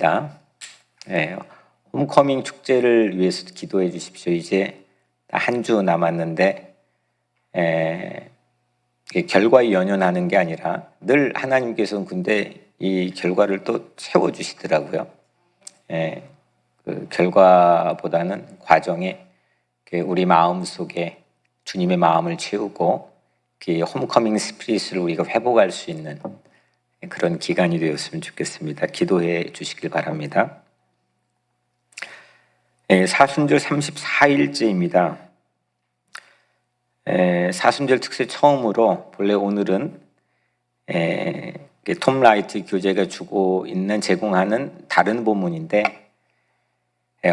예, 홈커밍 축제를 위해서 기도해 주십시오. 이제 한 주 남았는데 결과에 연연하는 게 아니라 늘 하나님께서는 근데 이 결과를 또 세워 주시더라고요. 그 결과보다는 과정에 우리 마음 속에 주님의 마음을 채우고 그 홈커밍 스피릿을 우리가 회복할 수 있는 그런 기간이 되었으면 좋겠습니다. 기도해 주시길 바랍니다. 사순절 34일째입니다. 사순절 특세 처음으로 본래 오늘은 톰 라이트 교재가 제공하는 다른 본문인데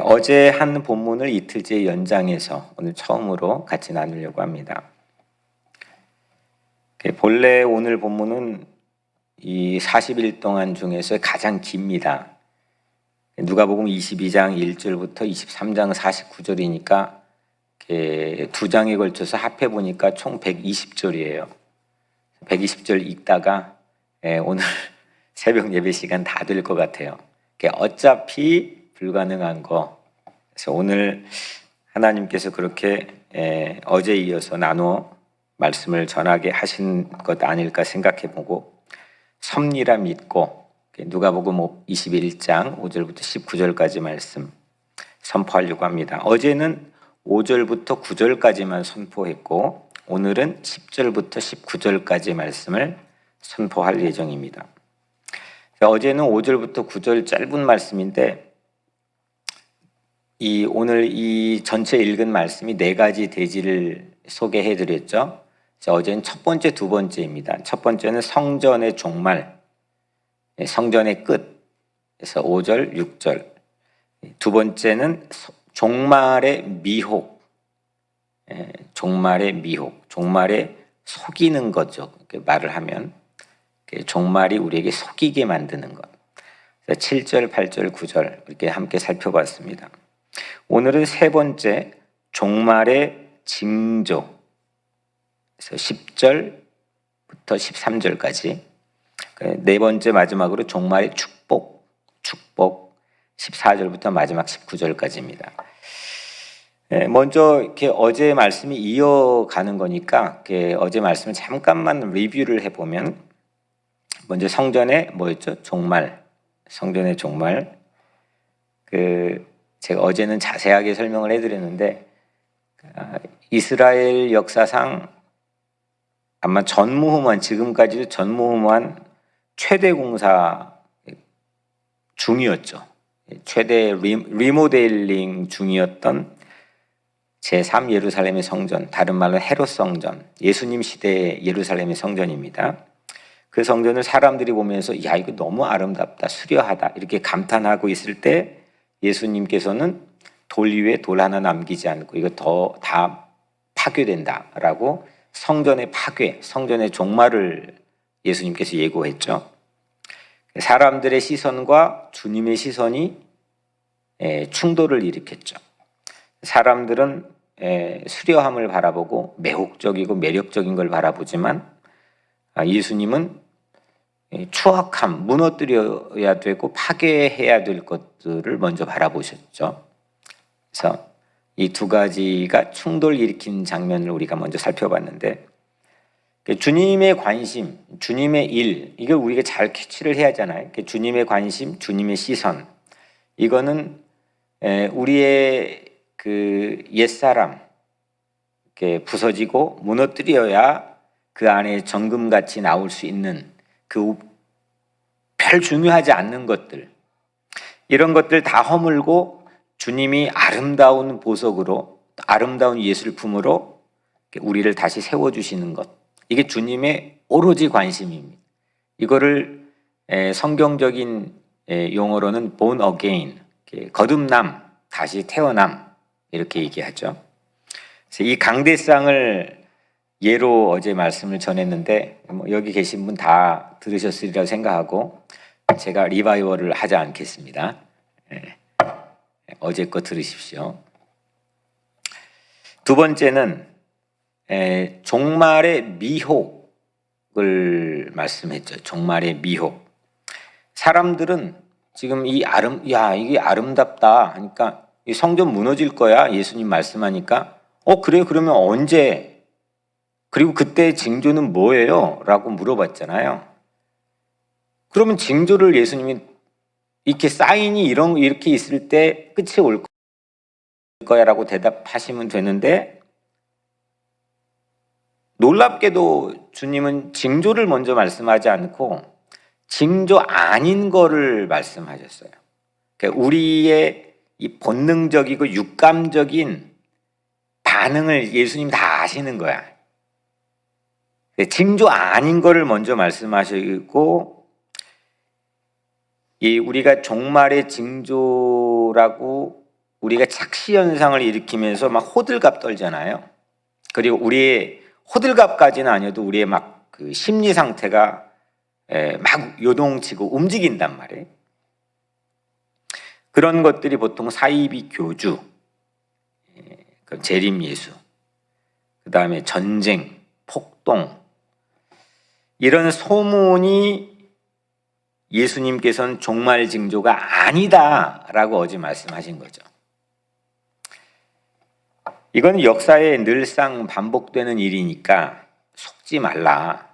어제 한 본문을 이틀째 연장해서 오늘 처음으로 같이 나누려고 합니다. 본래 오늘 본문은 이 40일 동안 중에서 가장 깁니다. 누가복음 22장 1절부터 23장 49절이니까 두 장에 걸쳐서 합해 보니까 총 120절이에요. 120절 읽다가 오늘 새벽 예배 시간 다 될 것 같아요. 어차피 불가능한 거. 그래서 오늘 하나님께서 그렇게 어제 이어서 나누어 말씀을 전하게 하신 것 아닐까 생각해 보고 섭리라 믿고 누가복음 21장 5절부터 19절까지 말씀 선포하려고 합니다. 어제는 5절부터 9절까지만 선포했고 오늘은 10절부터 19절까지 말씀을 선포할 예정입니다. 어제는 5절부터 9절 짧은 말씀인데 오늘 이 전체 읽은 말씀이 4가지 대지를 소개해 드렸죠. 어제는 첫 번째, 두 번째입니다. 첫 번째는 성전의 종말, 성전의 끝, 그래서 5절, 6절. 두 번째는 종말의 미혹, 종말의 미혹, 종말에 속이는 거죠. 말을 하면 종말이 우리에게 속이게 만드는 것. 7절, 8절, 9절 이렇게 함께 살펴봤습니다. 오늘은 세 번째 종말의 징조, 그래서 10절부터 13절까지. 네 번째 마지막으로 종말의 축복 14절부터 마지막 19절까지입니다. 먼저 이렇게 어제 말씀이 이어가는 거니까 어제 말씀을 잠깐만 리뷰를 해보면 먼저 성전의 뭐였죠? 종말, 성전의 종말. 제가 어제는 자세하게 설명을 해드렸는데 이스라엘 역사상 아마 전무후무한 지금까지도 전무후무한 최대 공사 중이었죠. 최대 리모델링 중이었던 제3 예루살렘의 성전, 다른 말로 헤롯 성전, 예수님 시대의 예루살렘의 성전입니다. 그 성전을 사람들이 보면서 야 이거 너무 아름답다, 수려하다 이렇게 감탄하고 있을 때 예수님께서는 돌 위에 돌 하나 남기지 않고 이거 다 파괴된다라고 성전의 파괴, 성전의 종말을 예수님께서 예고했죠. 사람들의 시선과 주님의 시선이 충돌을 일으켰죠. 사람들은 수려함을 바라보고 매혹적이고 매력적인 걸 바라보지만 예수님은 추악함, 무너뜨려야 되고 파괴해야 될 것들을 먼저 바라보셨죠. 그래서 이 두 가지가 충돌 일으킨 장면을 우리가 먼저 살펴봤는데 주님의 관심, 주님의 일, 이걸 우리가 잘 캐치를 해야 하잖아요. 주님의 관심, 주님의 시선, 이거는 우리의 그 옛사람 부서지고 무너뜨려야 그 안에 정금같이 나올 수 있는 그 별 중요하지 않는 것들, 이런 것들 다 허물고 주님이 아름다운 보석으로, 아름다운 예술품으로 우리를 다시 세워주시는 것, 이게 주님의 오로지 관심입니다. 이거를 성경적인 용어로는 born again, 거듭남, 다시 태어남 이렇게 얘기하죠. 그래서 이 강대상을 예로 어제 말씀을 전했는데 여기 계신 분 다 들으셨으리라 생각하고 제가 리바이벌을 하지 않겠습니다. 어제 거 들으십시오. 두 번째는 종말의 미혹을 말씀했죠. 종말의 미혹. 사람들은 지금 이게 아름답다 하니까 이 성전 무너질 거야. 예수님 말씀하니까 그래 그러면 언제? 그리고 그때 징조는 뭐예요? 라고 물어봤잖아요. 그러면 징조를 예수님이 이렇게 사인이 이렇게 있을 때 끝이 올 거야 라고 대답하시면 되는데, 놀랍게도 주님은 징조를 먼저 말씀하지 않고 징조 아닌 거를 말씀하셨어요. 그러니까 우리의 이 본능적이고 육감적인 반응을 예수님 다 아시는 거야. 징조 아닌 거를 먼저 말씀하시고, 이 우리가 종말의 징조라고 우리가 착시 현상을 일으키면서 막 호들갑 떨잖아요. 그리고 우리의 호들갑까지는 아니어도 우리의 막 그 심리 상태가 막 요동치고 움직인단 말이에요. 그런 것들이 보통 사이비 교주, 재림 예수, 그 다음에 전쟁, 폭동, 이런 소문이 예수님께서는 종말 징조가 아니다라고 어제 말씀하신 거죠. 이건 역사에 늘상 반복되는 일이니까 속지 말라.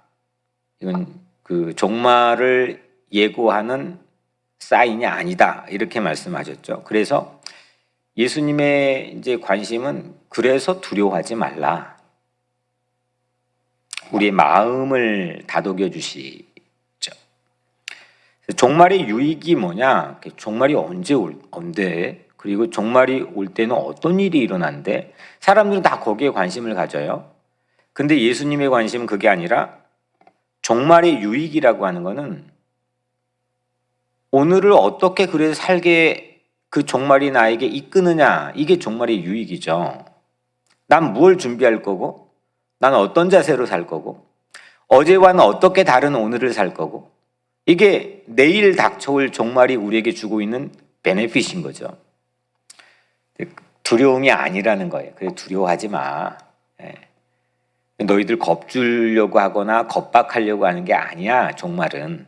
이건 그 종말을 예고하는 사인이 아니다. 이렇게 말씀하셨죠. 그래서 예수님의 이제 관심은 그래서 두려워하지 말라. 우리의 마음을 다독여 주시죠. 종말의 유익이 뭐냐? 종말이 언제 온대? 그리고 종말이 올 때는 어떤 일이 일어난대? 사람들은 다 거기에 관심을 가져요. 근데 예수님의 관심은 그게 아니라 종말의 유익이라고 하는 거는 오늘을 어떻게 그래서 살게 그 종말이 나에게 이끄느냐, 이게 종말의 유익이죠. 난 무엇을 준비할 거고, 난 어떤 자세로 살 거고, 어제와는 어떻게 다른 오늘을 살 거고, 이게 내일 닥쳐올 종말이 우리에게 주고 있는 베네핏인 거죠. 두려움이 아니라는 거예요. 그래 두려워하지 마. 너희들 겁주려고 하거나 겁박하려고 하는 게 아니야. 종말은.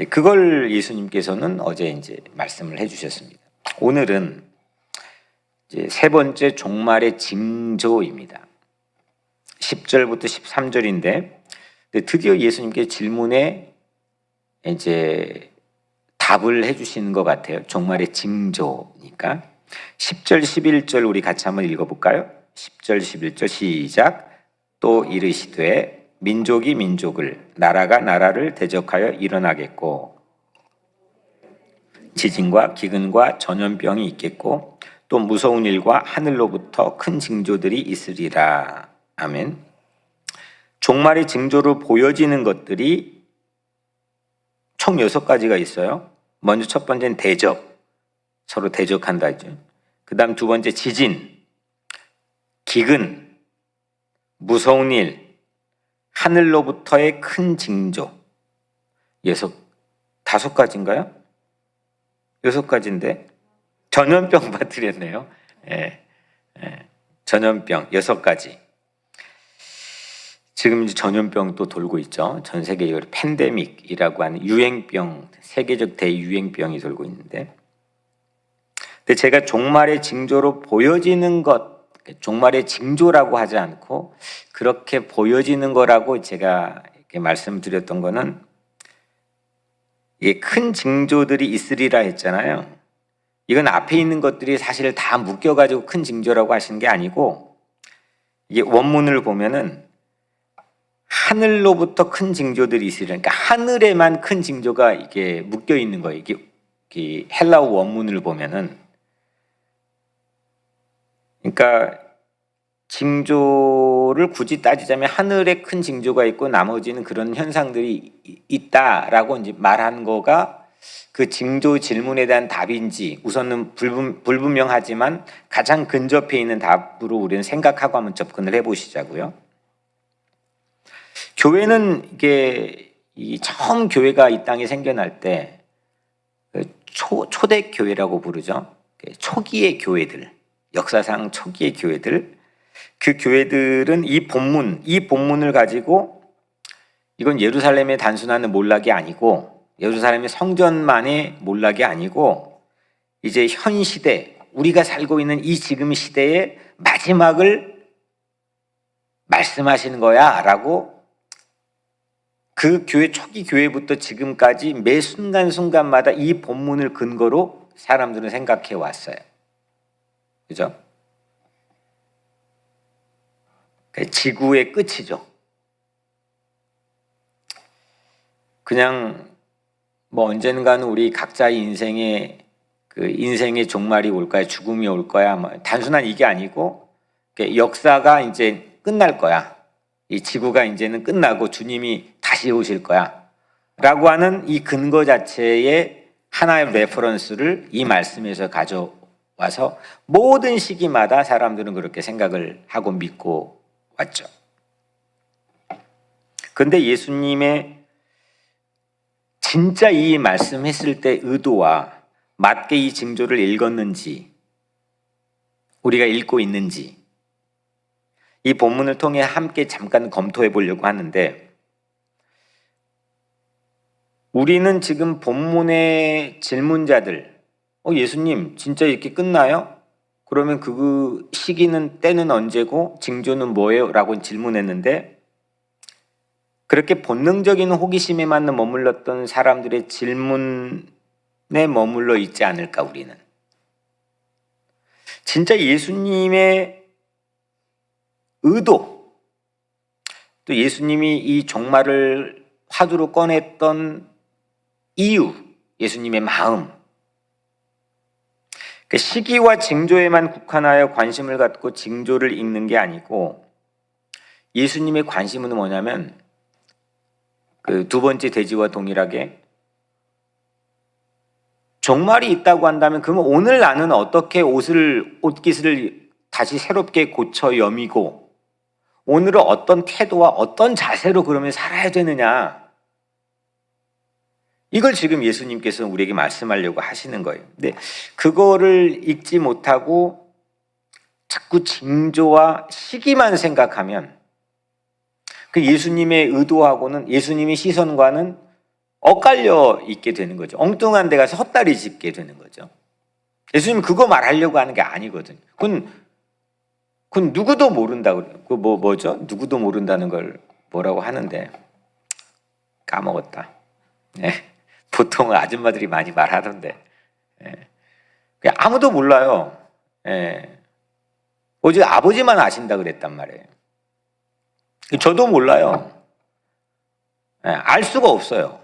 그걸 예수님께서는 어제 이제 말씀을 해주셨습니다. 오늘은 이제 세 번째 종말의 징조입니다. 10절부터 13절인데 드디어 예수님께 질문에 이제 답을 해주시는 것 같아요. 종말의 징조니까. 10절, 11절 우리 같이 한번 읽어볼까요? 10절, 11절 시작. 또 이르시되 민족이 민족을, 나라가 나라를 대적하여 일어나겠고 지진과 기근과 전염병이 있겠고 또 무서운 일과 하늘로부터 큰 징조들이 있으리라. 아멘. 종말의 징조로 보여지는 것들이 총 6가지가 있어요. 먼저 첫 번째는 대적, 서로 대적한다 했죠. 그 다음 두 번째 지진, 기근, 무서운 일, 하늘로부터의 큰 징조. 5가지인가요? 6가지인데 전염병 빠뜨렸네요. 전염병 6가지. 지금 이제 전염병도 돌고 있죠. 전 세계적으로 팬데믹이라고 하는 유행병, 세계적 대유행병이 돌고 있는데, 근데 제가 종말의 징조로 보여지는 것, 종말의 징조라고 하지 않고 그렇게 보여지는 거라고 제가 이렇게 말씀드렸던 거는, 이게 큰 징조들이 있으리라 했잖아요. 이건 앞에 있는 것들이 사실 다 묶여가지고 큰 징조라고 하시는 게 아니고, 이게 원문을 보면은 하늘로부터 큰 징조들이 있으리라. 그러니까 하늘에만 큰 징조가 이게 묶여 있는 거예요. 이게 헬라어 원문을 보면은, 그러니까 징조를 굳이 따지자면 하늘에 큰 징조가 있고 나머지는 그런 현상들이 있다라고 이제 말한 거가 그 징조 질문에 대한 답인지 우선은 불분명하지만 가장 근접해 있는 답으로 우리는 생각하고 한번 접근을 해보시자고요. 교회는 이게 처음 교회가 이 땅에 생겨날 때 초대 교회라고 부르죠. 초기의 교회들, 역사상 초기의 교회들, 그 교회들은 이 본문을 가지고 이건 예루살렘의 단순한 몰락이 아니고 예루살렘의 성전만의 몰락이 아니고 이제 현 시대, 우리가 살고 있는 이 지금 시대의 마지막을 말씀하시는 거야 라고 그 교회 초기 교회부터 지금까지 매 순간순간마다 이 본문을 근거로 사람들은 생각해 왔어요. 그죠? 지구의 끝이죠. 그냥 뭐 언젠가는 우리 각자의 인생에 그 인생의 종말이 올 거야, 죽음이 올 거야, 뭐 단순한 이게 아니고 역사가 이제 끝날 거야. 이 지구가 이제는 끝나고 주님이 다시 오실 거야. 라고 하는 이 근거 자체의 하나의 레퍼런스를 이 말씀에서 가져와서 모든 시기마다 사람들은 그렇게 생각을 하고 믿고 왔죠. 그런데 예수님의 진짜 이 말씀했을 때 의도와 맞게 이 징조를 읽었는지, 우리가 읽고 있는지, 이 본문을 통해 함께 잠깐 검토해 보려고 하는데, 우리는 지금 본문의 질문자들, 예수님 진짜 이렇게 끝나요? 그러면 그 시기는 때는 언제고 징조는 뭐예요? 라고 질문했는데, 그렇게 본능적인 호기심에만 머물렀던 사람들의 질문에 머물러 있지 않을까 우리는. 진짜 예수님의 의도, 또 예수님이 이 종말을 화두로 꺼냈던 이유, 예수님의 마음, 그 시기와 징조에만 국한하여 관심을 갖고 징조를 읽는 게 아니고 예수님의 관심은 뭐냐면 그 두 번째 돼지와 동일하게 종말이 있다고 한다면 그러면 오늘 나는 어떻게 옷깃을 다시 새롭게 고쳐 여미고 오늘은 어떤 태도와 어떤 자세로 그러면 살아야 되느냐, 이걸 지금 예수님께서 우리에게 말씀하려고 하시는 거예요. 근데 그거를 읽지 못하고 자꾸 징조와 시기만 생각하면 그 예수님의 의도하고는 예수님의 시선과는 엇갈려 있게 되는 거죠. 엉뚱한 데 가서 헛다리 짚게 되는 거죠. 예수님 그거 말하려고 하는 게 아니거든요. 그건 누구도 모른다고 그래요. 그 뭐죠? 누구도 모른다는 걸 뭐라고 하는데 까먹었다. 네. 보통 아줌마들이 많이 말하던데. 네. 아무도 몰라요. 네. 오직 아버지만 아신다 그랬단 말이에요. 저도 몰라요. 네. 알 수가 없어요.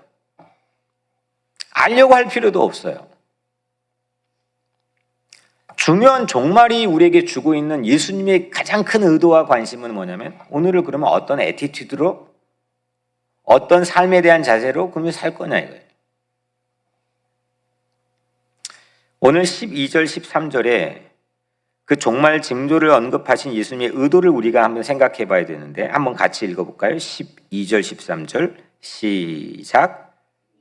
알려고 할 필요도 없어요. 중요한 종말이 우리에게 주고 있는 예수님의 가장 큰 의도와 관심은 뭐냐면 오늘을 그러면 어떤 애티튜드로 어떤 삶에 대한 자세로 그러면 살 거냐 이거예요. 오늘 12절 13절에 그 종말 징조를 언급하신 예수님의 의도를 우리가 한번 생각해 봐야 되는데 한번 같이 읽어볼까요? 12절 13절 시작.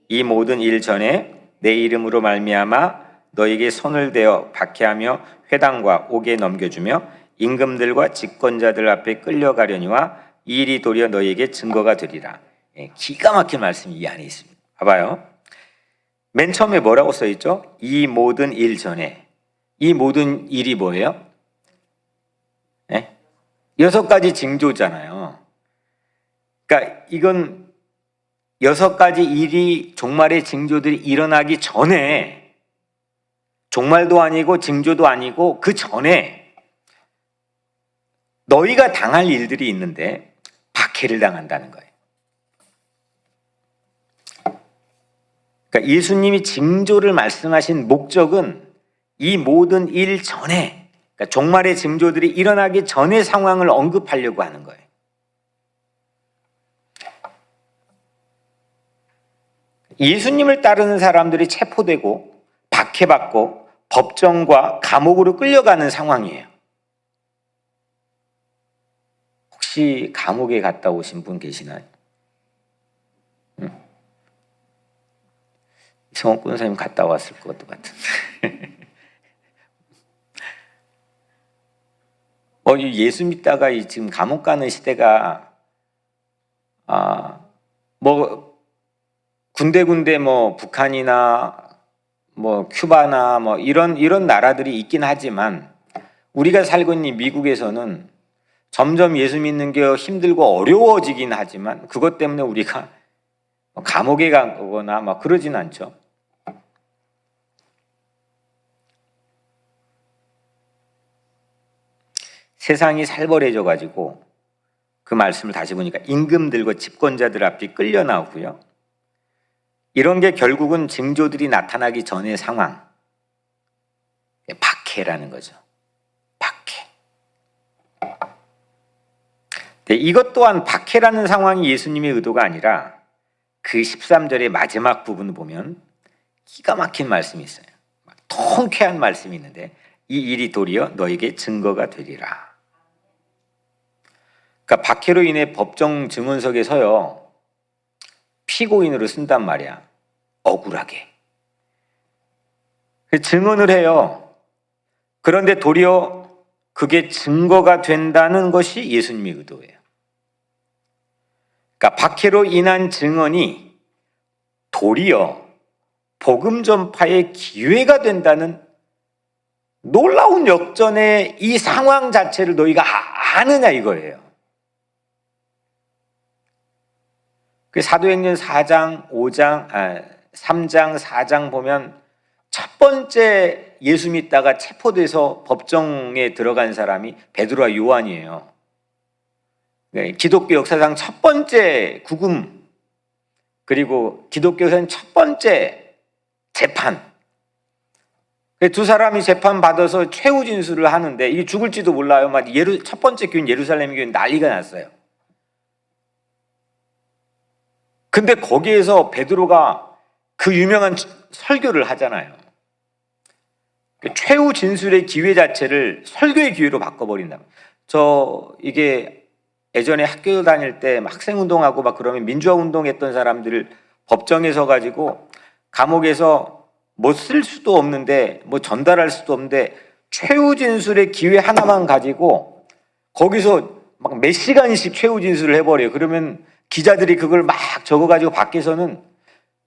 이 모든 일 전에 내 이름으로 말미암아 너에게 손을 대어 박해하며 회당과 옥에 넘겨주며 임금들과 집권자들 앞에 끌려가려니와 이 일이 도리어 너에게 증거가 되리라. 기가 막힌 말씀이 이 안에 있습니다. 봐봐요. 맨 처음에 뭐라고 써있죠? 이 모든 일 전에. 이 모든 일이 뭐예요? 6가지 징조잖아요. 그러니까 이건 6가지 일이 종말의 징조들이 일어나기 전에, 종말도 아니고 징조도 아니고 그 전에 너희가 당할 일들이 있는데 박해를 당한다는 거예요. 그러니까 예수님이 징조를 말씀하신 목적은 이 모든 일 전에, 그러니까 종말의 징조들이 일어나기 전의 상황을 언급하려고 하는 거예요. 예수님을 따르는 사람들이 체포되고 박해받고 법정과 감옥으로 끌려가는 상황이에요. 혹시 감옥에 갔다 오신 분 계시나요? 성원 권사님 갔다 왔을 것 같은데. 예수 믿다가 지금 감옥 가는 시대가 군데군데 뭐 북한이나 뭐 큐바나 뭐 이런 나라들이 있긴 하지만 우리가 살고 있는 미국에서는 점점 예수 믿는 게 힘들고 어려워지긴 하지만 그것 때문에 우리가 감옥에 가거나 막 그러진 않죠. 세상이 살벌해져 가지고 그 말씀을 다시 보니까 임금들과 집권자들 앞에 끌려 나오고요. 이런 게 결국은 징조들이 나타나기 전의 상황. 박해라는 거죠. 박해. 네, 이것 또한 박해라는 상황이 예수님의 의도가 아니라 그 13절의 마지막 부분을 보면 기가 막힌 말씀이 있어요. 통쾌한 말씀이 있는데 이 일이 도리어 너에게 증거가 되리라. 그러니까 박해로 인해 법정 증언석에 서요. 피고인으로 쓴단 말이야. 억울하게. 증언을 해요. 그런데 도리어 그게 증거가 된다는 것이 예수님의 의도예요. 그러니까 박해로 인한 증언이 도리어 복음 전파의 기회가 된다는 놀라운 역전의 이 상황 자체를 너희가 아느냐 이거예요. 그 사도행전 4장, 3장, 4장 보면 첫 번째 예수 믿다가 체포돼서 법정에 들어간 사람이 베드로와 요한이에요. 기독교 역사상 첫 번째 구금, 그리고 기독교 역사상 첫 번째 재판. 두 사람이 재판 받아서 최후 진술을 하는데 이게 죽을지도 몰라요. 막 첫 번째 교인 예루살렘 교인 난리가 났어요. 근데 거기에서 베드로가 그 유명한 설교를 하잖아요. 최후 진술의 기회 자체를 설교의 기회로 바꿔버린다. 이게 예전에 학교 다닐 때 학생 운동하고 막 그러면 민주화 운동했던 사람들을 법정에 서 가지고 감옥에서 뭐 쓸 수도 없는데 뭐 전달할 수도 없는데 최후 진술의 기회 하나만 가지고 거기서 막 몇 시간씩 최후 진술을 해버려요. 그러면 기자들이 그걸 막 적어가지고 밖에서는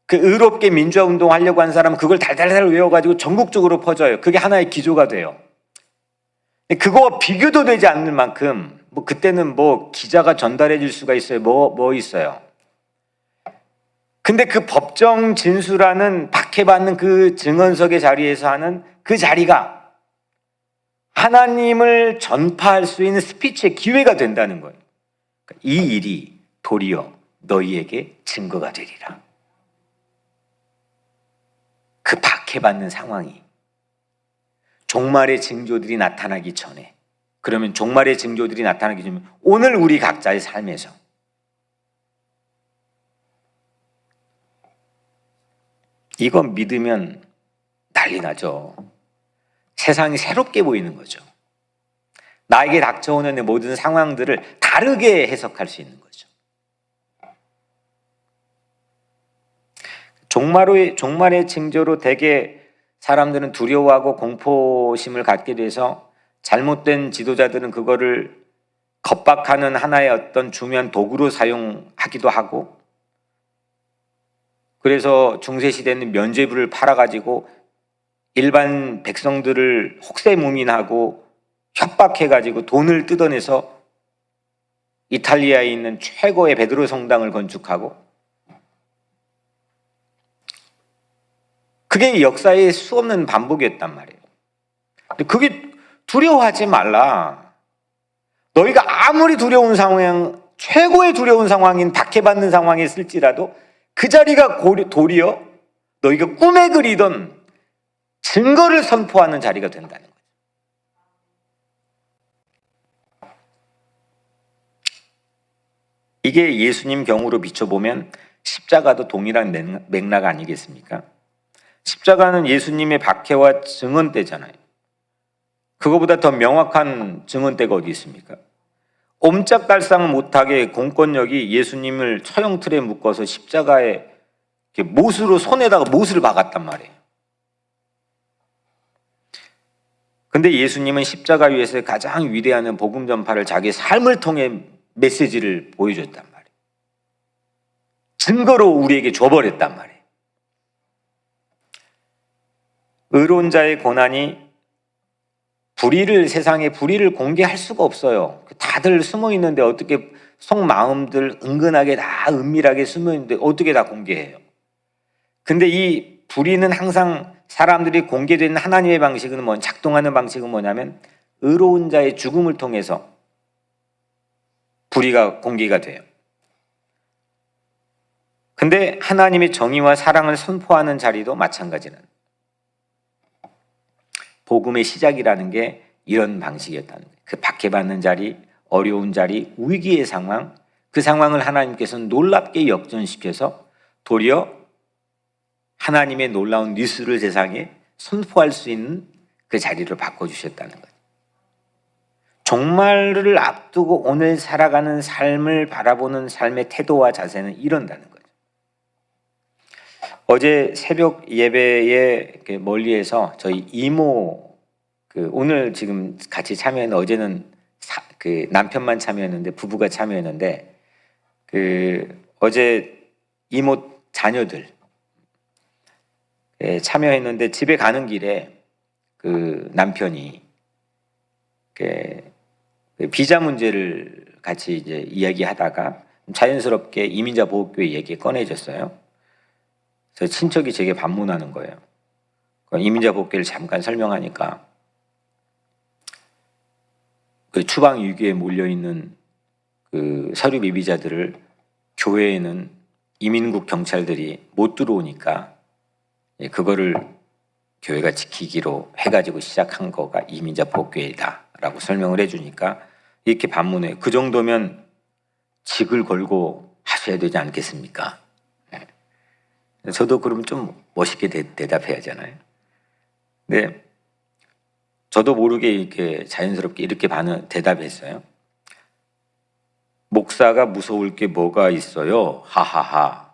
그 의롭게 민주화 운동 하려고 한 사람 그걸 달달달 외워가지고 전국적으로 퍼져요. 그게 하나의 기조가 돼요. 그거와 비교도 되지 않는 만큼 뭐 그때는 뭐 기자가 전달해 줄 수가 있어요. 뭐 있어요. 근데 그 법정 진술하는 박해받는 그 증언석의 자리에서 하는 그 자리가 하나님을 전파할 수 있는 스피치의 기회가 된다는 거예요. 이 일이 도리어 너희에게 증거가 되리라. 그 박해받는 상황이 종말의 징조들이 나타나기 전에, 그러면 종말의 징조들이 나타나기 전에 오늘 우리 각자의 삶에서 이거 믿으면 난리 나죠. 세상이 새롭게 보이는 거죠. 나에게 닥쳐오는 모든 상황들을 다르게 해석할 수 있는 거죠. 종말의 징조로 대개 사람들은 두려워하고 공포심을 갖게 돼서 잘못된 지도자들은 그거를 겁박하는 하나의 어떤 중요한 도구로 사용하기도 하고, 그래서 중세시대는 면죄부를 팔아가지고 일반 백성들을 혹세무민하고 협박해가지고 돈을 뜯어내서 이탈리아에 있는 최고의 베드로 성당을 건축하고, 그게 역사의 수없는 반복이었단 말이에요. 근데 그게 두려워하지 말라. 너희가 아무리 두려운 상황, 최고의 두려운 상황인 박해받는 상황에 있을지라도 그 자리가 도리어 너희가 꿈에 그리던 증거를 선포하는 자리가 된다는 거예요. 이게 예수님 경우로 비춰보면 십자가도 동일한 맥락 아니겠습니까? 십자가는 예수님의 박해와 증언대잖아요. 그거보다 더 명확한 증언대가 어디 있습니까? 옴짝달싹 못하게 공권력이 예수님을 처형틀에 묶어서 십자가에 못으로 손에다가 못을 박았단 말이에요. 근데 예수님은 십자가 위에서 가장 위대한 복음 전파를 자기 삶을 통해 메시지를 보여줬단 말이에요. 증거로 우리에게 줘버렸단 말이에요. 의로운 자의 고난이 세상에 불의를 공개할 수가 없어요. 다들 숨어 있는데 어떻게 속마음들 은근하게 다 은밀하게 숨어 있는데 어떻게 다 공개해요? 근데 이 불의는 항상 사람들이 공개되는 하나님의 방식은 작동하는 방식은 뭐냐면 의로운 자의 죽음을 통해서 불의가 공개가 돼요. 근데 하나님의 정의와 사랑을 선포하는 자리도 마찬가지는 복음의 시작이라는 게 이런 방식이었다는 거예요. 그 박해받는 자리, 어려운 자리, 위기의 상황, 그 상황을 하나님께서는 놀랍게 역전시켜서 도리어 하나님의 놀라운 뉴스를 세상에 선포할 수 있는 그 자리를 바꿔주셨다는 거예요. 종말을 앞두고 오늘 살아가는 삶을 바라보는 삶의 태도와 자세는 이런다는 거죠. 어제 새벽 예배에 멀리에서 저희 이모 오늘 지금 같이 참여했는데 어제는 남편만 참여했는데 부부가 참여했는데 어제 이모 자녀들 참여했는데 집에 가는 길에 남편이 비자 문제를 같이 이제 이야기하다가 자연스럽게 이민자 보호교회 얘기 꺼내줬어요. 그래서 친척이 제게 반문하는 거예요. 이민자 보호교회를 잠깐 설명하니까 추방 위기에 몰려 있는 서류 미비자들을 교회에는 이민국 경찰들이 못 들어오니까 그거를 교회가 지키기로 해가지고 시작한 거가 이민자 보호교회다라고 설명을 해주니까 이렇게 반문해요. 그 정도면 직을 걸고 하셔야 되지 않겠습니까? 저도 그럼 좀 멋있게 대답해야 하잖아요. 근데 저도 모르게 이렇게 자연스럽게 이렇게 대답했어요. 목사가 무서울 게 뭐가 있어요? 하하하.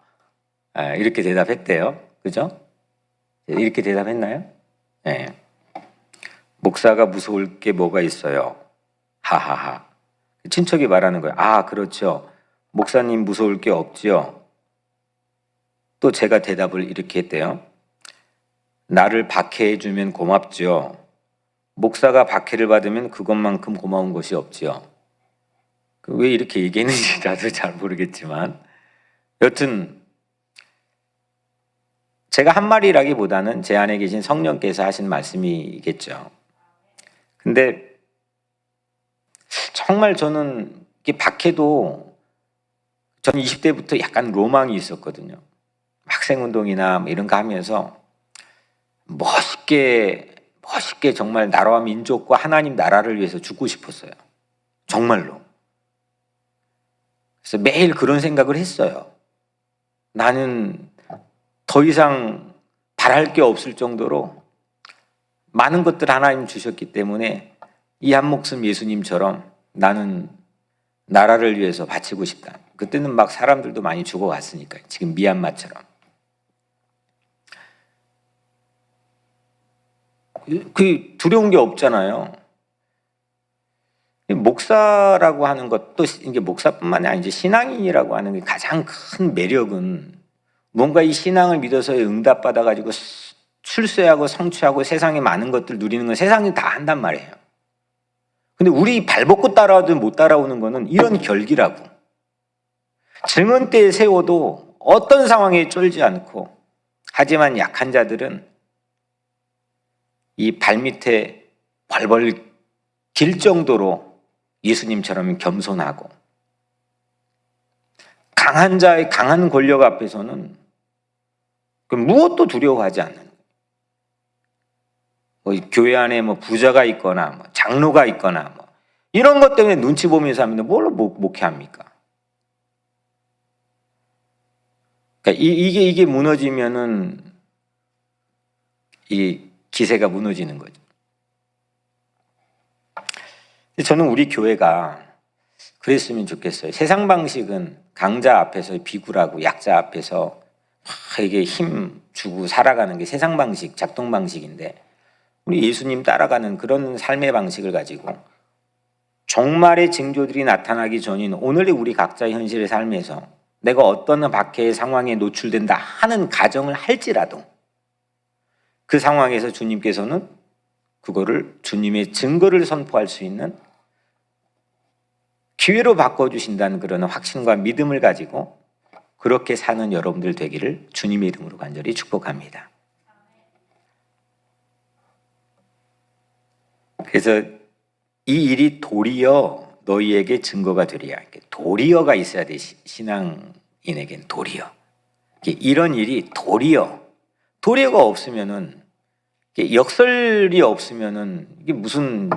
이렇게 대답했대요. 그죠? 이렇게 대답했나요? 네. 목사가 무서울 게 뭐가 있어요? 하하하. 친척이 말하는 거예요. 아, 그렇죠. 목사님 무서울 게 없지요. 또 제가 대답을 이렇게 했대요. 나를 박해해 주면 고맙지요. 목사가 박해를 받으면 그것만큼 고마운 것이 없지요. 왜 이렇게 얘기했는지 나도 잘 모르겠지만 여튼 제가 한 말이라기보다는 제 안에 계신 성령께서 하신 말씀이겠죠. 근데 정말 저는 박해도 전 20대부터 약간 로망이 있었거든요. 학생운동이나 이런 거 하면서 멋있게 정말 나라와 민족과 하나님 나라를 위해서 죽고 싶었어요. 정말로. 그래서 매일 그런 생각을 했어요. 나는 더 이상 바랄 게 없을 정도로 많은 것들 하나님 주셨기 때문에 이 한 목숨 예수님처럼 나는 나라를 위해서 바치고 싶다. 그때는 막 사람들도 많이 죽어갔으니까 지금 미얀마처럼. 그 두려운 게 없잖아요. 목사라고 하는 것도 이게 목사뿐만이 아니지 신앙인이라고 하는 게 가장 큰 매력은 뭔가 이 신앙을 믿어서 응답받아 가지고 출세하고 성취하고 세상에 많은 것들 누리는 건 세상이 다 한단 말이에요. 근데 우리 발벗고 따라와도 못 따라오는 거는 이런 결기라고. 증언대에 세워도 어떤 상황에 쫄지 않고 하지만 약한 자들은 이 발밑에 벌벌 길 정도로 예수님처럼 겸손하고 강한 자의 강한 권력 앞에서는 무엇도 두려워하지 않는 교회 안에 부자가 있거나 장로가 있거나 이런 것 때문에 눈치 보면서 하면 뭘로 목회합니까? 그러니까 이게 무너지면은 이 기세가 무너지는 거죠. 저는 우리 교회가 그랬으면 좋겠어요. 세상 방식은 강자 앞에서 비굴하고 약자 앞에서 이게 힘 주고 살아가는 게 세상 방식, 작동 방식인데 우리 예수님 따라가는 그런 삶의 방식을 가지고 종말의 징조들이 나타나기 전인 오늘의 우리 각자의 현실의 삶에서 내가 어떤 박해의 상황에 노출된다 하는 가정을 할지라도 그 상황에서 주님께서는 그거를 주님의 증거를 선포할 수 있는 기회로 바꿔주신다는 그런 확신과 믿음을 가지고 그렇게 사는 여러분들 되기를 주님의 이름으로 간절히 축복합니다. 그래서 이 일이 도리어 너희에게 증거가 되리야. 도리어가 있어야 돼. 신앙인에겐 도리어. 이런 일이 도리어가 없으면은, 역설이 없으면은 이게 무슨,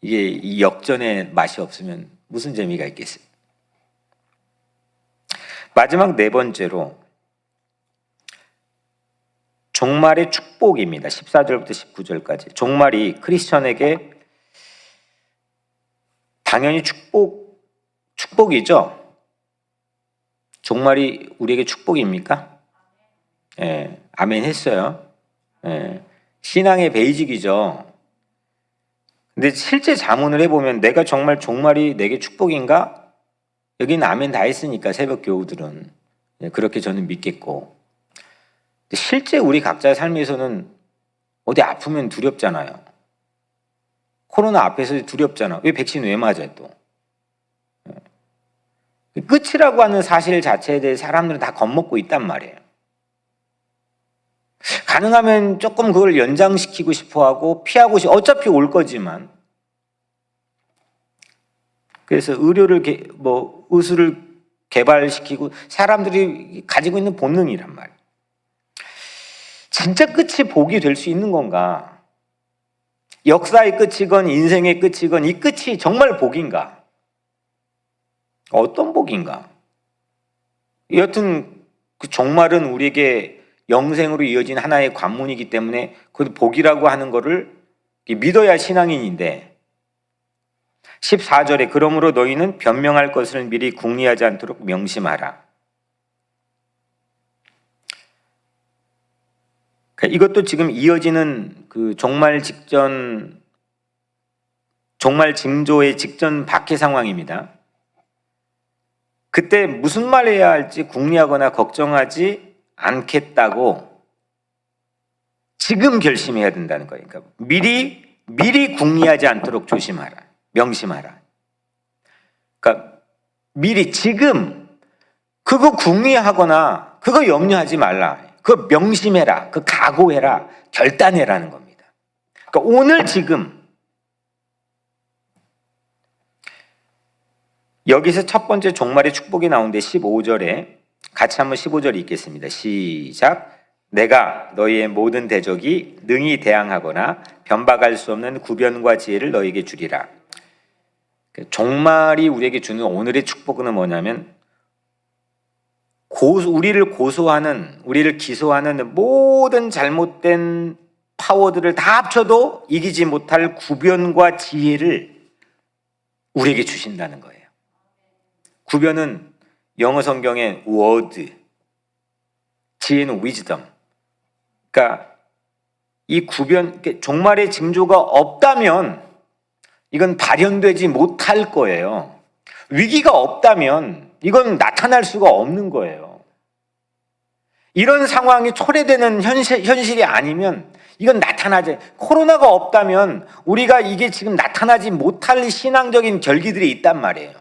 이게 이 역전의 맛이 없으면 무슨 재미가 있겠어요? 마지막 네 번째로 종말의 축복입니다. 14절부터 19절까지. 종말이 크리스천에게 당연히 축복이죠. 종말이 우리에게 축복입니까? 예, 아멘 했어요. 예, 신앙의 베이직이죠. 근데 실제 자문을 해보면 내가 정말 종말이 내게 축복인가? 여기는 아멘 다 했으니까 새벽 교우들은 그렇게 저는 믿겠고, 근데 실제 우리 각자의 삶에서는 어디 아프면 두렵잖아요. 코로나 앞에서 두렵잖아. 왜 백신 왜 맞아요 또? 끝이라고 하는 사실 자체에 대해 사람들은 다 겁먹고 있단 말이에요. 가능하면 조금 그걸 연장시키고 싶어하고 피하고 어차피 올 거지만. 그래서 의술을 개발시키고 사람들이 가지고 있는 본능이란 말이에요. 진짜 끝이 복이 될 수 있는 건가? 역사의 끝이건 인생의 끝이건 이 끝이 정말 복인가? 어떤 복인가? 여튼 그 종말은 우리에게 영생으로 이어진 하나의 관문이기 때문에 그 복이라고 하는 거를 믿어야 신앙인인데, 14절에 그러므로 너희는 변명할 것을 미리 궁리하지 않도록 명심하라. 이것도 지금 이어지는 그 종말 징조의 직전 박해 상황입니다. 그때 무슨 말 해야 할지 궁리하거나 걱정하지 않겠다고 지금 결심해야 된다는 거예요. 그러니까 미리 궁리하지 않도록 조심하라. 명심하라. 그러니까 미리 지금 그거 궁리하거나 그거 염려하지 말라. 그거 명심해라. 그거 각오해라. 결단해라는 겁니다. 그러니까 오늘 지금 여기서 첫 번째 종말의 축복이 나오는데 15절에 같이 한번 15절 읽겠습니다. 시작. 내가 너희의 모든 대적이 능히 대항하거나 변박할 수 없는 구변과 지혜를 너희에게 주리라. 종말이 우리에게 주는 오늘의 축복은 뭐냐면 우리를 고소하는, 우리를 기소하는 모든 잘못된 파워들을 다 합쳐도 이기지 못할 구변과 지혜를 우리에게 주신다는 거예요. 구변은 영어 성경의 word, 지혜는 wisdom. 그러니까 이 구변, 종말의 징조가 없다면 이건 발현되지 못할 거예요. 위기가 없다면 이건 나타날 수가 없는 거예요. 이런 상황이 초래되는 현실이 아니면 이건 나타나지. 코로나가 없다면 우리가 이게 지금 나타나지 못할 신앙적인 결기들이 있단 말이에요.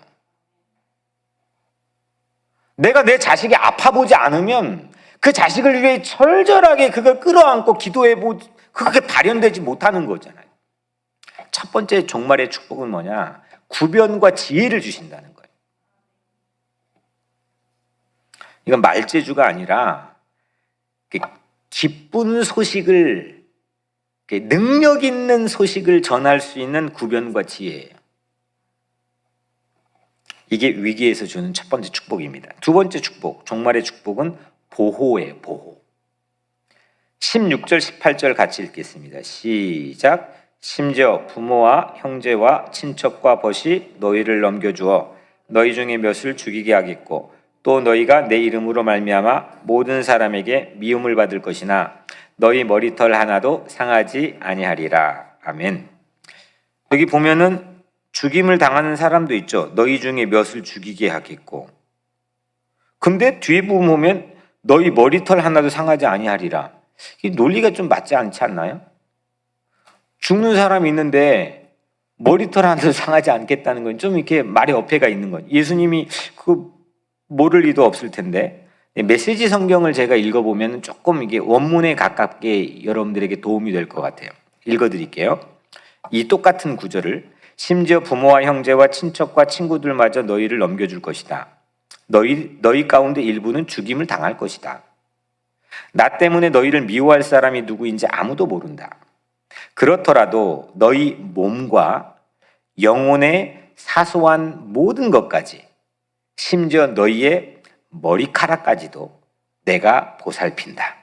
내가 내 자식이 아파보지 않으면 그 자식을 위해 철저하게 그걸 끌어안고 기도해보지, 그게 발현되지 못하는 거잖아요. 첫 번째 종말의 축복은 뭐냐? 구변과 지혜를 주신다는 거예요. 이건 말재주가 아니라 기쁜 소식을, 능력 있는 소식을 전할 수 있는 구변과 지혜예요. 이게 위기에서 주는 첫 번째 축복입니다. 두 번째 축복, 종말의 축복은 보호예요. 보호. 16절 18절 같이 읽겠습니다. 시작. 심지어 부모와 형제와 친척과 벗이 너희를 넘겨주어 너희 중에 몇을 죽이게 하겠고 또 너희가 내 이름으로 말미암아 모든 사람에게 미움을 받을 것이나 너희 머리털 하나도 상하지 아니하리라. 아멘. 여기 보면은 죽임을 당하는 사람도 있죠. 너희 중에 몇을 죽이게 하겠고. 근데 뒤에 부분 보면 너희 머리털 하나도 상하지 아니하리라. 이 논리가 좀 맞지 않지 않나요? 죽는 사람이 있는데 머리털 하나도 상하지 않겠다는 건 좀 이렇게 말의 어폐가 있는 건. 예수님이 그 모를 리도 없을 텐데. 메시지 성경을 제가 읽어보면 조금 이게 원문에 가깝게 여러분들에게 도움이 될 것 같아요. 읽어드릴게요. 이 똑같은 구절을 심지어 부모와 형제와 친척과 친구들마저 너희를 넘겨줄 것이다. 너희 가운데 일부는 죽임을 당할 것이다. 나 때문에 너희를 미워할 사람이 누구인지 아무도 모른다. 그렇더라도 너희 몸과 영혼의 사소한 모든 것까지 심지어 너희의 머리카락까지도 내가 보살핀다.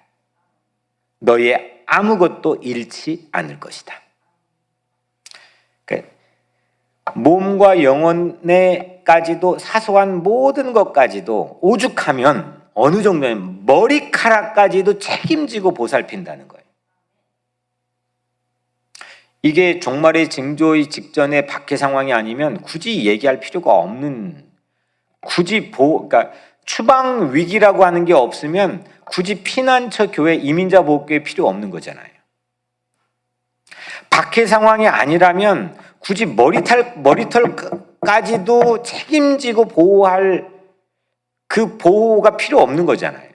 너희의 아무것도 잃지 않을 것이다. 그러니까 몸과 영혼에까지도 사소한 모든 것까지도 오죽하면 어느 정도면 머리카락까지도 책임지고 보살핀다는 거예요. 이게 종말의 징조의 직전의 박해 상황이 아니면 굳이 얘기할 필요가 없는, 그러니까 추방 위기라고 하는 게 없으면 굳이 피난처 교회, 이민자 보호교회 필요 없는 거잖아요. 박해 상황이 아니라면 굳이 머리털까지도 책임지고 보호할 그 보호가 필요 없는 거잖아요.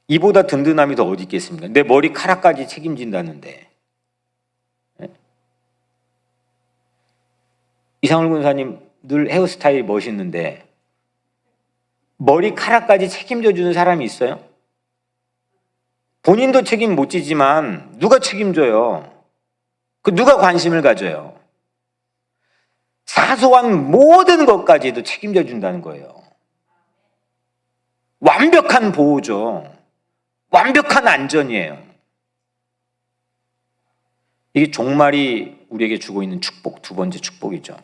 이보다 든든함이 더 어디 있겠습니까? 내 머리카락까지 책임진다는데. 이상울 군사님 늘 헤어스타일 멋있는데 머리카락까지 책임져 주는 사람이 있어요? 본인도 책임 못 지지만 누가 책임져요? 그 누가 관심을 가져요? 사소한 모든 것까지도 책임져 준다는 거예요. 완벽한 보호죠. 완벽한 안전이에요. 이게 종말이 우리에게 주고 있는 축복, 두 번째 축복이죠.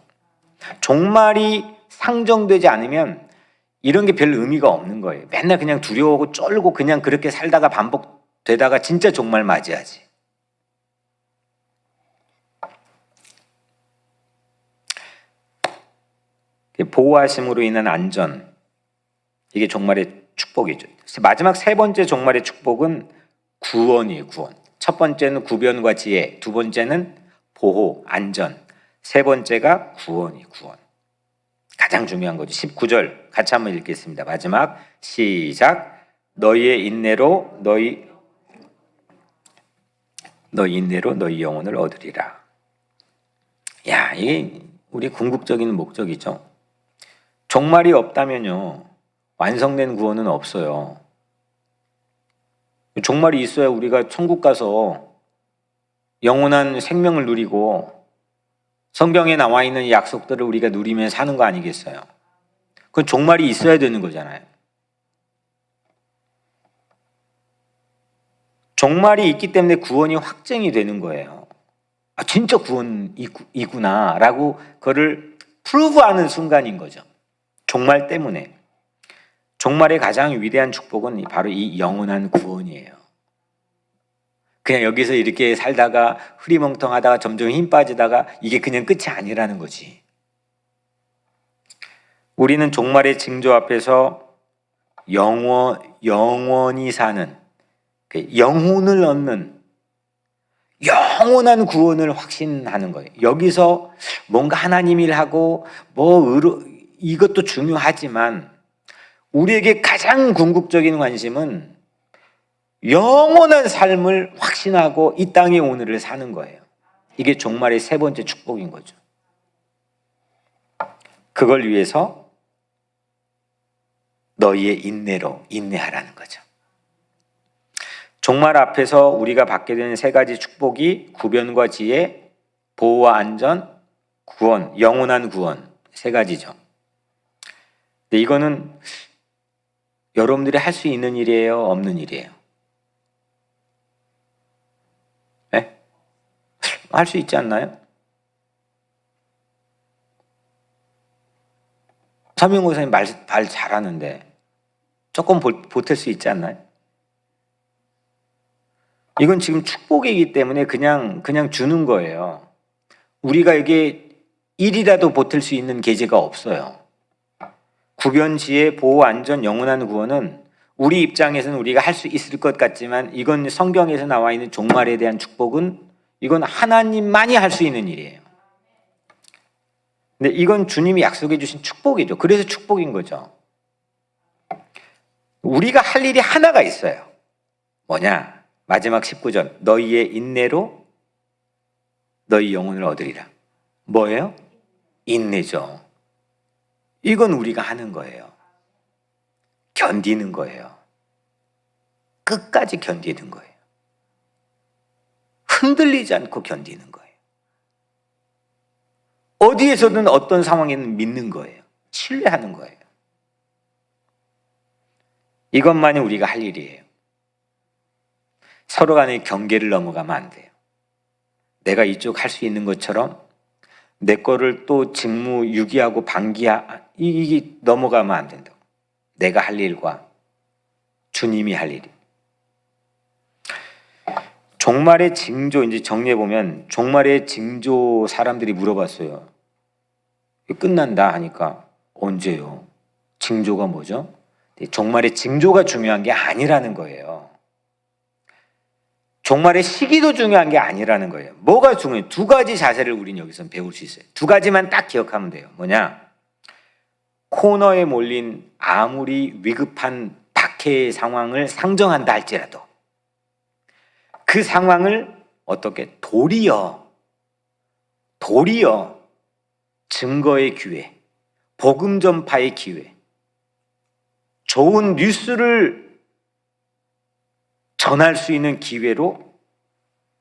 종말이 상정되지 않으면 이런 게 별 의미가 없는 거예요. 맨날 그냥 두려워하고 쫄고 그냥 그렇게 살다가 반복되다가 진짜 종말 맞이하지. 보호하심으로 인한 안전, 이게 종말의 축복이죠. 마지막 세 번째 종말의 축복은 구원이에요. 구원. 첫 번째는 구변과 지혜, 두 번째는 보호, 안전, 세 번째가 구원이에요. 구원. 가장 중요한 거죠. 19절 같이 한번 읽겠습니다. 마지막 시작. 너희의 인내로 너희 영혼을 얻으리라. 야, 이게 우리 궁극적인 목적이죠. 종말이 없다면요, 완성된 구원은 없어요. 종말이 있어야 우리가 천국 가서 영원한 생명을 누리고 성경에 나와 있는 이 약속들을 우리가 누리며 사는 거 아니겠어요? 그건 종말이 있어야 되는 거잖아요. 종말이 있기 때문에 구원이 확정이 되는 거예요. 아, 진짜 구원이구나 라고 그거를 프루브하는 순간인 거죠. 종말 때문에. 종말의 가장 위대한 축복은 바로 이 영원한 구원이에요. 그냥 여기서 이렇게 살다가 흐리멍텅하다가 점점 힘 빠지다가 이게 그냥 끝이 아니라는 거지. 우리는 종말의 징조 앞에서 영원히 사는, 영혼을 얻는 영원한 구원을 확신하는 거예요. 여기서 뭔가 하나님 일하고 이것도 중요하지만 우리에게 가장 궁극적인 관심은 영원한 삶을 확신하고 이 땅의 오늘을 사는 거예요. 이게 종말의 세 번째 축복인 거죠. 그걸 위해서 너희의 인내로 인내하라는 거죠. 종말 앞에서 우리가 받게 되는 세 가지 축복이 구변과 지혜, 보호와 안전, 구원, 영원한 구원, 세 가지죠. 근데 이거는 여러분들이 할 수 있는 일이에요? 없는 일이에요? 네? 할 수 있지 않나요? 서명호 선생님 말 잘하는데 조금 보탤 수 있지 않나요? 이건 지금 축복이기 때문에 그냥 주는 거예요. 우리가 이게 일이라도 보탤 수 있는 계제가 없어요. 구변지혜, 보호, 안전, 영원한 구원은 우리 입장에서는 우리가 할 수 있을 것 같지만 이건 성경에서 나와 있는 종말에 대한 축복은 이건 하나님만이 할 수 있는 일이에요. 근데 이건 주님이 약속해 주신 축복이죠. 그래서 축복인 거죠. 우리가 할 일이 하나가 있어요. 뭐냐? 마지막 19절. 너희의 인내로 너희 영혼을 얻으리라. 뭐예요? 인내죠. 이건 우리가 하는 거예요. 견디는 거예요. 끝까지 견디는 거예요. 흔들리지 않고 견디는 거예요. 어디에서든 어떤 상황에는 믿는 거예요. 신뢰하는 거예요. 이것만이 우리가 할 일이에요. 서로 간의 경계를 넘어가면 안 돼요. 내가 이쪽 할 수 있는 것처럼 내 거를 또 직무 유기하고 이게 넘어가면 안 된다고. 내가 할 일과 주님이 할 일이. 종말의 징조, 이제 정리해 보면 종말의 징조 사람들이 물어봤어요. 끝난다 하니까 언제요? 징조가 뭐죠? 종말의 징조가 중요한 게 아니라는 거예요. 종말의 시기도 중요한 게 아니라는 거예요. 뭐가 중요해요? 두 가지 자세를 우리는 여기서 배울 수 있어요. 두 가지만 딱 기억하면 돼요. 뭐냐? 코너에 몰린 아무리 위급한 박해의 상황을 상정한다 할지라도 그 상황을 어떻게 도리어 증거의 기회, 복음 전파의 기회, 좋은 뉴스를 전할 수 있는 기회로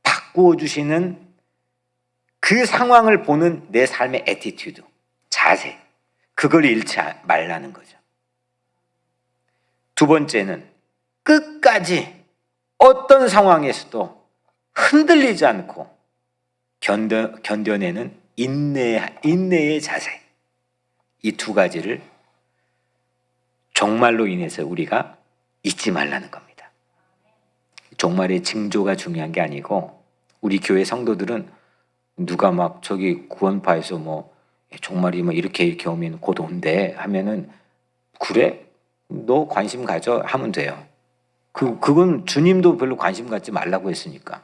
바꾸어 주시는 그 상황을 보는 내 삶의 애티튜드, 자세, 그걸 잃지 말라는 거죠. 두 번째는 끝까지 어떤 상황에서도 흔들리지 않고 견뎌내는 인내의 자세. 이 두 가지를 종말로 인해서 우리가 잊지 말라는 겁니다. 종말의 징조가 중요한 게 아니고 우리 교회 성도들은 누가 막 저기 구원파에서 뭐 종말이 뭐 이렇게 오면 곧 온대 하면은 그래? 너 관심 가져 하면 돼요. 그건 주님도 별로 관심 갖지 말라고 했으니까.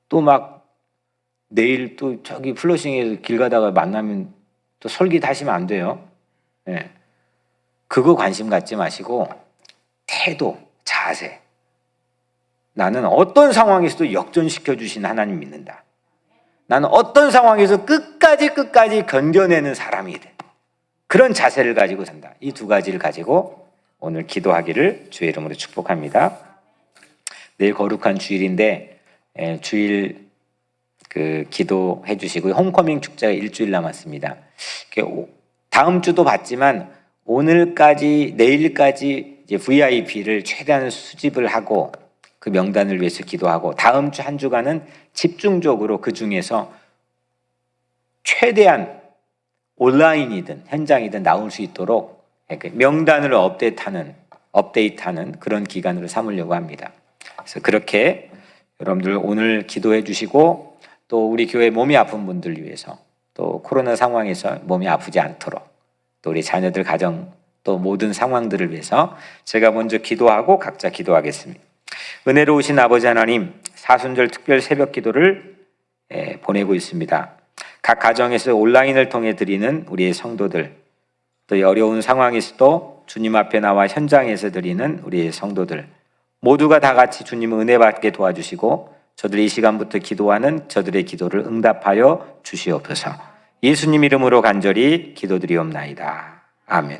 또 막 내일 또 저기 플러싱에서 길 가다가 만나면 또 설교도 하시면 안 돼요. 네. 그거 관심 갖지 마시고 태도, 자세. 나는 어떤 상황에서도 역전시켜 주신 하나님 믿는다. 나는 어떤 상황에서 끝까지 견뎌내는 사람이 돼. 그런 자세를 가지고 산다. 이 두 가지를 가지고 오늘 기도하기를 주의 이름으로 축복합니다. 내일 거룩한 주일인데 주일 기도해 주시고 홈커밍 축제가 일주일 남았습니다. 다음 주도 봤지만 오늘까지 내일까지 이제 VIP를 최대한 수집을 하고 그 명단을 위해서 기도하고 다음 주 한 주간은 집중적으로 그 중에서 최대한 온라인이든 현장이든 나올 수 있도록 명단을 업데이트하는 그런 기간으로 삼으려고 합니다. 그래서 그렇게 여러분들 오늘 기도해 주시고 또 우리 교회 몸이 아픈 분들 위해서 또 코로나 상황에서 몸이 아프지 않도록 또 우리 자녀들 가정 또 모든 상황들을 위해서 제가 먼저 기도하고 각자 기도하겠습니다. 은혜로우신 아버지 하나님, 사순절 특별 새벽 기도를 보내고 있습니다. 각 가정에서 온라인을 통해 드리는 우리의 성도들, 또 어려운 상황에서도 주님 앞에 나와 현장에서 드리는 우리의 성도들 모두가 다 같이 주님 은혜 받게 도와주시고 저들이 이 시간부터 기도하는 저들의 기도를 응답하여 주시옵소서. 예수님 이름으로 간절히 기도드리옵나이다. 아멘.